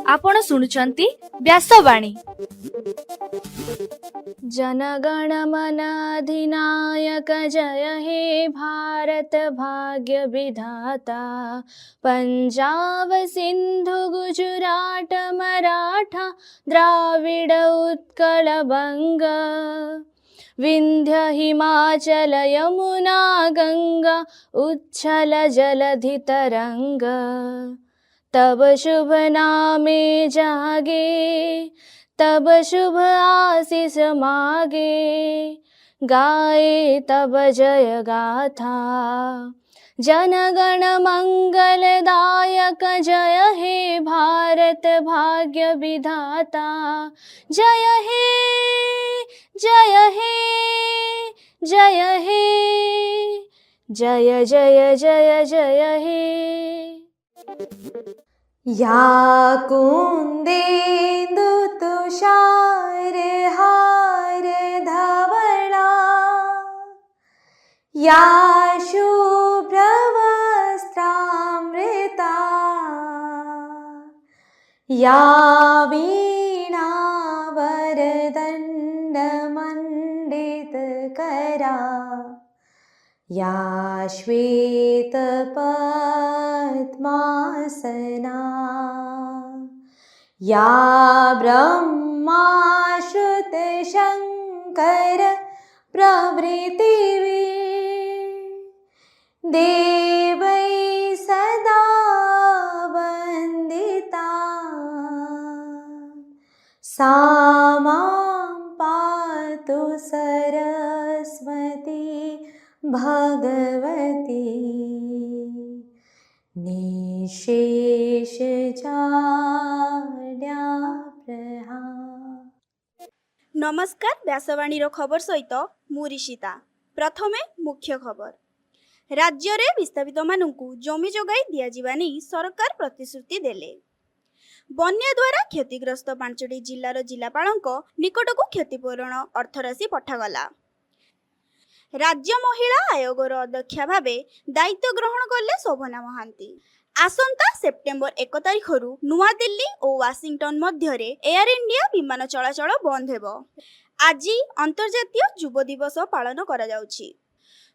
आपण शुणुचंती व्यासवाणी। जनगण मन अधिनायक जय हे भारत भाग्य विधाता। पंजाब सिंधु गुजरात मराठा द्राविड उत्कल बंग। विंध्य हिमाचल यमुना गंगा उच्छल जलधि तरंग। तब शुभ नामे जागे तब शुभ आशीष मागे। गाए तब जय गाथा जनगण मंगलदायक जय हे भारत भाग्य विधाता। जय हे जय हे जय हे जय जय जय जय हे। या कुंदेन्दु तुषार हार धवला। या शुभ्र वस्त्रामृता। या वीणा वरदंड मंडित करा। या श्वेत पद्मासना। या ब्रह्मा श्रुत शंकर प्रभृतिवी। देवै सदा वंदिता। सा मां पातु सरस्वती भगवती। निशेष नमस्कार व्यासवाणी खबर सहित मु ऋषिता। प्रथमे मुख्य खबर। राज्य रे विस्थापित मानू जमी जोगाई दिया नहीं सरकार प्रतिश्रुति देले। बन्या द्वारा क्षतिग्रस्त 5टी जिलार जिलापालक निकटक क्षतिपूरण अर्थराशि पठागला। राज्य महिला आयोगर अध्यक्षा भावे दायित्व ग्रहण कले शोभना महांती। आसंता सेप्टेम्बर 1 तारिख नुआ दिल्ली और वाशिंगटन मध्य एयर इंडिया विमान चलाचल बंद हेब। आज अंतर्जातीय युव दिवस पालन करा जाउछि।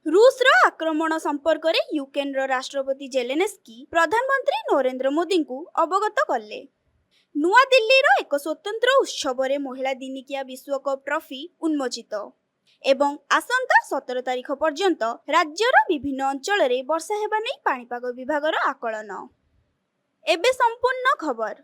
रूस रो आक्रमण संपर्क में यूक्रेन राष्ट्रपति जेलेन्स्की प्रधानमंत्री नरेंद्र मोदी को अवगत कले। नुआ दिल्ली रो एक स्वतंत्र उत्सव में महिला दिनिकिया विश्वकप ट्रॉफी उन्मोचित एवं आसंता 17 तारिख पर्यंत राज्यर विभिन्न अंचल में वर्षा हेबा नै पाणीपाग विभागर आकलन। एबे संपूर्ण खबर।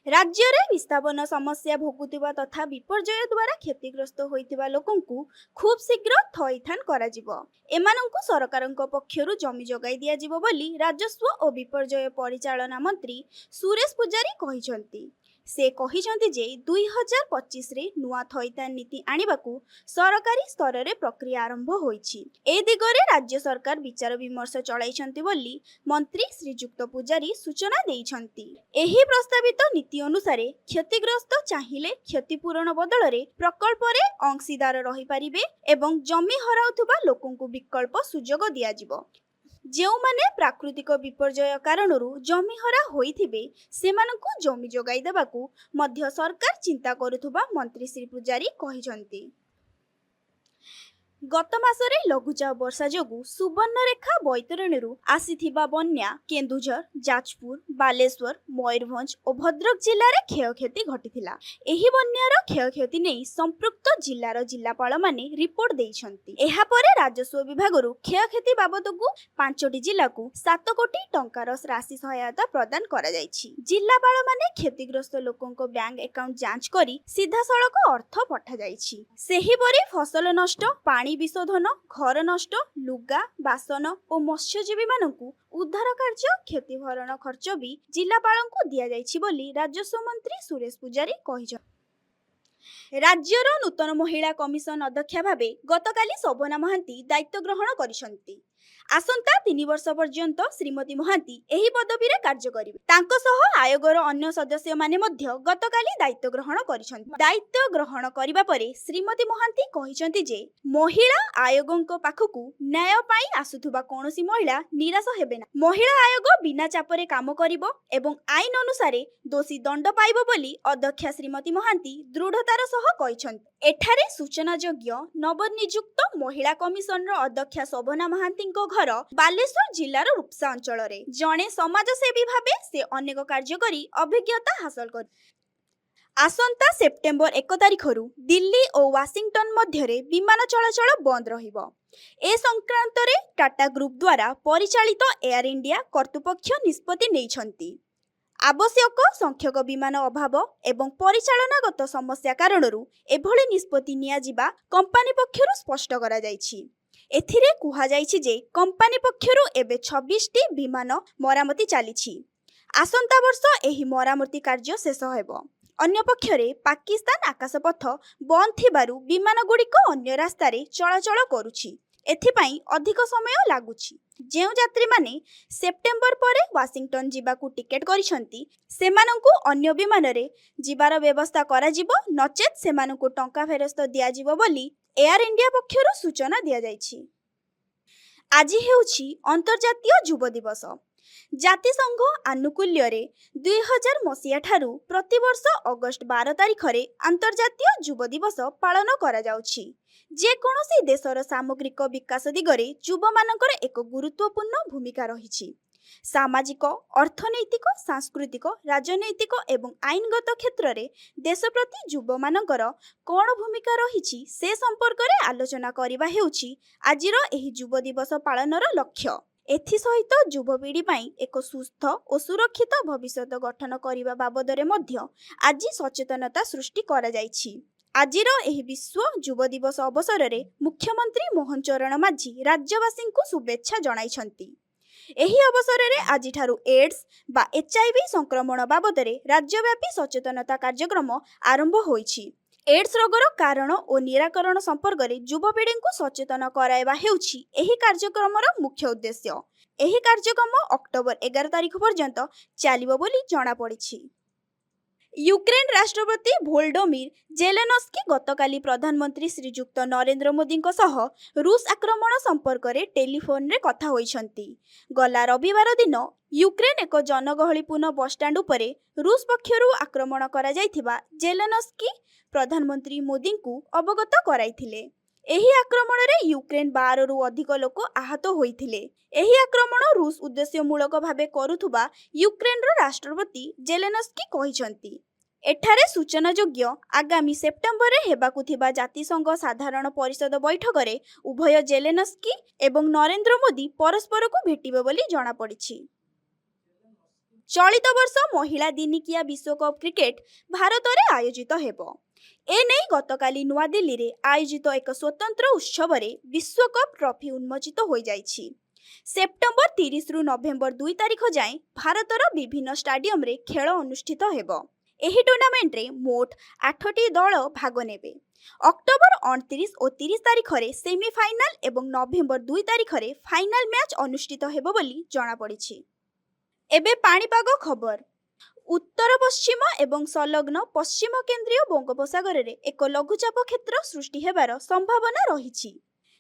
राज्य में विस्थापन समस्या भोगुथिबा तथा विपर्यय द्वारा क्षतिग्रस्त होइथिबा लोकंकु खूब शीघ्र थइथान कराजिबो। एमानंकु सरकारंक पक्षरु जमी जोगाई दिया जिवो बोली राजस्व और विपर्यय परिचालना मंत्री सुरेश पुजारी कहिसंती। से कहिसंती जे 2025 रे नुआ थइथान नीति आनिबाकू सरकारी स्तर रे प्रक्रिया आरंभ होईछि। ए दिगरे राज्य सरकार विचार विमर्श चलाइछंती बोली मंत्री श्रीजुक्त पुजारी सूचना देइछंती। एही प्रस्तावित नीति अनुसार क्षतिग्रस्त चाहिए क्षतिपूरण बदल रे प्रकल्प रे अंशीदार रही पारिबे एवं जमी हराउथुबा लोकंकु विकल्प सुजोग दिया जिवो। जेउ माने प्राकृतिक विपर्यय कारणरू जमी हरा होइथिबे सेमानकु जमी जोगाई देबाकू मध्य सरकार चिंता करुथुबा मंत्री श्री पुजारी कहिसंती। गत मासरे लघुचाप वर्षा जोगु सुवर्णरेखा बैतरणीरू आसीथिबा बन्या केन्दुझर जाजपुर बालेश्वर मयूरभंज और भद्रक जिल्लार क्षयक्षति घटिथिला। एही बन्यार क्षयक्षति नहीं संपृक्त जिल्लार जिलापाल माने रिपोर्ट देइछंती। एहा परे राजस्व विभागरू क्षयक्षति बाबदकू 5टी जिल्लाकू 7 कोटी टंकार राशि सहायता प्रदान करा जायछि। जिल्लापाल माने क्षतिग्रस्त लोकंक बैंक अकाउंट जांच करी सीधा सड़क अर्थ पठा जायछि। सेही परे फसल नष्ट पानी विशोधन घर नष्ट लुगा बासन और मत्स्यजीवी मानकू उद्धार कार्य क्षतिभरण खर्च भी जिलापालंकु दिया जायछि बोली राजस्व मंत्री सुरेश पुजारी कहिसंती। राज्यर नूतन महिला कमिशन अध्यक्षा भावे गतकाली शोभना महांती दायित्व ग्रहण करिसंती। आसंता 3 वर्ष पर्यंत श्रीमती महांती एही पदवीरे कार्य करिवे। तांको सह आयोगर अन्य सदस्य माने मध्य गतकाली दायित्व ग्रहण करिसंती। दायित्व ग्रहण करिबा परे श्रीमती महांती कहिसंती जे महिला आयोगक पाखकु न्याय पाई आसुथुबा कोनोसी महिला निराश हेबे ना। महिला आयोग बिना चापरे काम करिवो एवं आईन अनुसारे दोषी दंड पाइबो बोली अध्यक्षा श्रीमती महांती दृढ़तार सह कहिसंती। एठारे सूचना योग्य नवनियुक्त महिला कमिशनर अध्यक्षा शोभना महांतीको घर बालेश्वर जिल्लार रूपसा अंचल रे। जणे समाजसेवी भावे से अनेक कार्य करी अभिज्ञता हासिल कर। आसंता सेप्टेम्बर 1 तारिखरु दिल्ली और वाशिंगटन मध्यरे विमान चलाचल बंद रहिबो। ए संक्रांतरे टाटा ग्रुप द्वारा परिचालित एयर इंडिया कर्तृपक्ष निष्पत्ति नेइछंती। आवश्यक संख्यक विमान अभाव एवं परिचालनागत समस्या कारणरू एभली निष्पत्ति नियाजिबा कंपनी पक्षरु स्पष्ट करा जायछि। एथिरे कुहा जायछि जे कंपनी पक्षरु एबे 26 टी विमान मरामती चालिछि। आसंता वर्ष एही मरामती कार्य शेष हेबो। अन्य पक्षरे पाकिस्तान आकाशपथ बंद थिबारु विमान गुड़िक अन्य रास्तारे चलाचल करुछि। एथिपाई अधिक समय लागुछि। जेउ यात्री माने सेप्टेम्बर परे वाशिंगटन जिबाकू टिकेट करिसंती सेमानंकु अन्य विमान रे जिबार व्यवस्था करा जिवो, नचेत सेमानंकु टंका फेरस्त दिया जिवो बोली एयर इंडिया पक्षरु सूचना दिया जायछि। आज हेउछि अंतर्जातीय युवा दिवस। जातिसंघ आनुकूल्य 2000 मसीहा ठारू प्रतिवर्ष अगस्ट 12 तारिख रे अंतर्जातीय युवा दिवस पालन करा जाउछि। जे कोनोसी देशर सामग्रिक विकास दिगरे युवा मानकर एक गुरुत्वपूर्ण भूमिका रहिछि। सामाजिक, अर्थनैतिक, सांस्कृतिक, राजनैतिक एवं आईनगत क्षेत्र में देश प्रति युवा मानकर कौन भूमिका रहिछि से संपर्क में आलोचना करबा हेउछि आजिर एही युवा दिवस पालनर लक्ष्य। एथि सहित युवपीढ़ी पाई एक सुस्थ और सुरक्षित भविष्यत गठन करने बाबद आज सचेतनता सृष्टि करा जाइछि। आजिर एही विश्व युवा दिवस अवसर में मुख्यमंत्री मोहन चरण माझी राज्यवासी को शुभेच्छा जणाइछंती। एही अवसर में आज एड्स बा HIV संक्रमण बाबद राज्यव्यापी सचेतनता कार्यक्रम आरंभ होइछि। एड्स रोगर कारण और निराकरण संपर्क में युवपीढ़ी को सचेतन कराइबा हेउछि एही कार्यक्रमर मुख्य उद्देश्य। एही कार्यक्रम अक्टोबर 11 तारिख पर्यंत चलिबो बोली जणा पड़िछि। यूक्रेन राष्ट्रपति वोल्डोमिर जेलेनस्की गतकाली प्रधानमंत्री श्रीयुक्त नरेंद्र मोदी सह रूस आक्रमण संपर्क में टेलीफोन रे कथा होइछंती। गला रविवार दिन यूक्रेन एक जनगहलीपूर्ण बसस्टाण्ड उपरे रूस पक्षरु आक्रमण करा जायथिबा जेलेनस्की प्रधानमंत्री मोदी को अवगत कराइथिले। एही आक्रमण रे यूक्रेन 12 रु अधिक लोक आहत होइथिले। एही आक्रमण रूस उद्देश्यमूलक भावे करुथुबा यूक्रेन रो राष्ट्रपति जेलेनस्की कहिसंती। एठारे सूचना योग्य आगामी सेप्टेम्बर रे हेबाकु थिबा जातिसंघ साधारण परिषद बैठक रे उभय जेलेनस्की एवं नरेंद्र मोदी परस्पर को भेटिबे बोली जणा पड़िछि। चलित वर्ष महिला दिनिकिया विश्वकप क्रिकेट भारत में आयोजित हेबो। एने गतकाली नुआ दिल्ली रे आयोजित एक स्वतंत्र उत्सव रे विश्वकप ट्रॉफी उन्मोचित हो जाइछि। सेप्टेम्बर 30 रु नवेम्बर 2 तारिख जाए भारतर विभिन्न स्टाडियम रे खेल अनुष्ठित हेबो। एही टूर्नामेंट रे मोट 8टी दल भाग नेबे। अक्टोबर 29 और 30 तारिख रे सेमीफाइनाल एवं नवेम्बर 2 तारिख रे फाइनाल मैच अनुष्ठित हेबो बोली जणा पड़िछि। एबे पाणीपाग खबर। उत्तर पश्चिम एवं संलग्न पश्चिम केंद्रीय बंगोपसागर रे एक लघुचाप क्षेत्र सृष्टि हेबार संभावना रहिछि।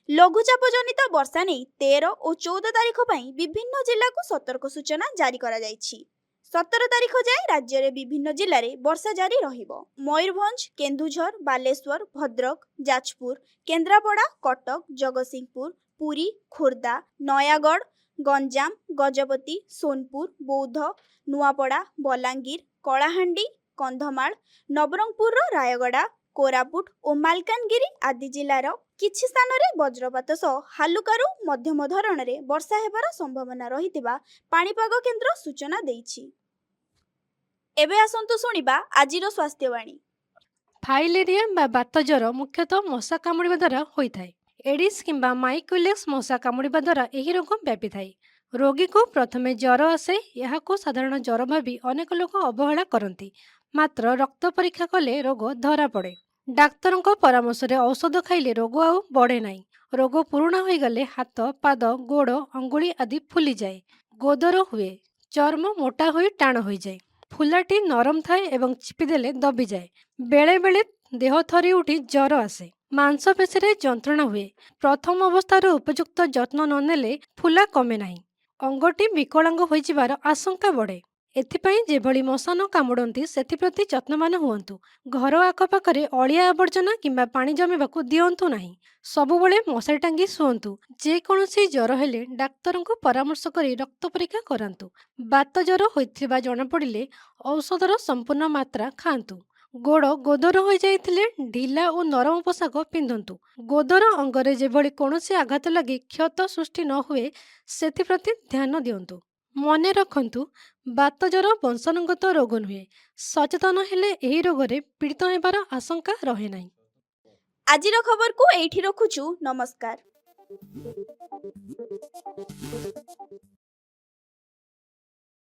लघुचाप जनित वर्षा नहीं 13 और 14 तारिख पई विभिन्न जिला को सतर्क सूचना जारी करा जाइछि। 17 तारिख जाए राज्य रे विभिन्न जिले रे वर्षा जारी रहिबो। मयूरभंज, केन्दुझर, बालेश्वर, भद्रक, जाजपुर, केन्द्रापड़ा, कटक, जगतसिंहपुर, पुरी, खोर्धा, नयागढ़, गंजाम, गजपति, सोनपुर, बौद्ध, नुआपड़ा, बलांगीर, कलाहांडी, कंधमाल, नवरंगपुर, रायगड़ा, कोरापुट और मालकानगिरी आदि जिलार किछि स्थान रे वज्रपात सह हालुकारु मध्यम धरण रे वर्षा हेबार संभावना रहितिबा पाणीपाग केन्द्र सूचना देइछि। एबे आसंतु सुनिबा आजिर स्वास्थ्यवाणी। फाइलेरिया बा बातज्वर मुख्यतः मशा कामुड़िबा द्वारा होइथाय। एडिस किंबा माइकोलेक्स मशा कामुड़िबा द्वारा एही रोग व्यापी थाए। रोगी को प्रथमे ज्वर आसे, यहाको साधारण ज्वर भावी अनेक लोक अवहेला करती। मात्र रक्त परीक्षा कले रोग धरा पड़े। ଡାକ୍ତରଙ୍କ ପରାମର୍ଶରେ ଔଷଧ ଖାଇଲେ ରୋଗ ଆଉ ବଢ଼େ ନାହିଁ। ରୋଗ ପୁରୁଣା ହୋଇଗଲେ ହାତ, ପାଦ, ଗୋଡ଼, ଅଙ୍ଗୁଳି ଆଦି ଫୁଲିଯାଏ, ଗୋଦର ହୁଏ, ଚର୍ମ ମୋଟା ହୋଇ ଟାଣ ହୋଇଯାଏ, ଫୁଲାଟି ନରମ ଥାଏ ଏବଂ ଚିପିଦେଲେ ଦବିଯାଏ। ବେଳେବେଳେ ଦେହ ଥରି ଉଠି ଜ୍ୱର ଆସେ, ମାଂସପେଶୀରେ ଯନ୍ତ୍ରଣା ହୁଏ। ପ୍ରଥମ ଅବସ୍ଥାରେ ଉପଯୁକ୍ତ ଯତ୍ନ ନ ନେଲେ ଫୁଲା କମେ ନାହିଁ, ଅଙ୍ଗଟି ବିକଳାଙ୍ଗ ହୋଇଯିବାର ଆଶଙ୍କା ବଢ଼େ। ଏଥିପାଇଁ ଯେଭଳି ମଶା ନ କାମୁଡ଼ନ୍ତି ସେଥିପ୍ରତି ଯତ୍ନବାନ ହୁଅନ୍ତୁ। ଘର ଆଖପାଖରେ ଅଳିଆ ଆବର୍ଜନା କିମ୍ବା ପାଣି ଜମିବାକୁ ଦିଅନ୍ତୁ ନାହିଁ। ସବୁବେଳେ ମଶାରୀ ଟାଙ୍ଗି ଶୁଅନ୍ତୁ। ଯେକୌଣସି ଜ୍ୱର ହେଲେ ଡାକ୍ତରଙ୍କୁ ପରାମର୍ଶ କରି ରକ୍ତ ପରୀକ୍ଷା କରାନ୍ତୁ। ବାତ ଜ୍ୱର ହୋଇଥିବା ଜଣାପଡ଼ିଲେ ଔଷଧର ସମ୍ପୂର୍ଣ୍ଣ ମାତ୍ରା ଖାଆନ୍ତୁ। ଗୋଡ଼ ଗୋଦର ହୋଇଯାଇଥିଲେ ଢିଲା ଓ ନରମ ପୋଷାକ ପିନ୍ଧନ୍ତୁ। ଗୋଦର ଅଙ୍ଗରେ ଯେଭଳି କୌଣସି ଆଘାତ ଲାଗି କ୍ଷତ ସୃଷ୍ଟି ନ ହୁଏ ସେଥିପ୍ରତି ଧ୍ୟାନ ଦିଅନ୍ତୁ। ମନେ ରଖନ୍ତୁ, ବାତ ଜ୍ୱର ବଂଶାନୁଗତ ରୋଗ ନୁହେଁ। ସଚେତନ ହେଲେ ଏହି ରୋଗରେ ପୀଡ଼ିତ ହେବାର ଆଶଙ୍କା ରହେ ନାହିଁ। ଆଜିର ଖବରକୁ ଏଇଠି ରଖୁଛୁ। ନମସ୍କାର।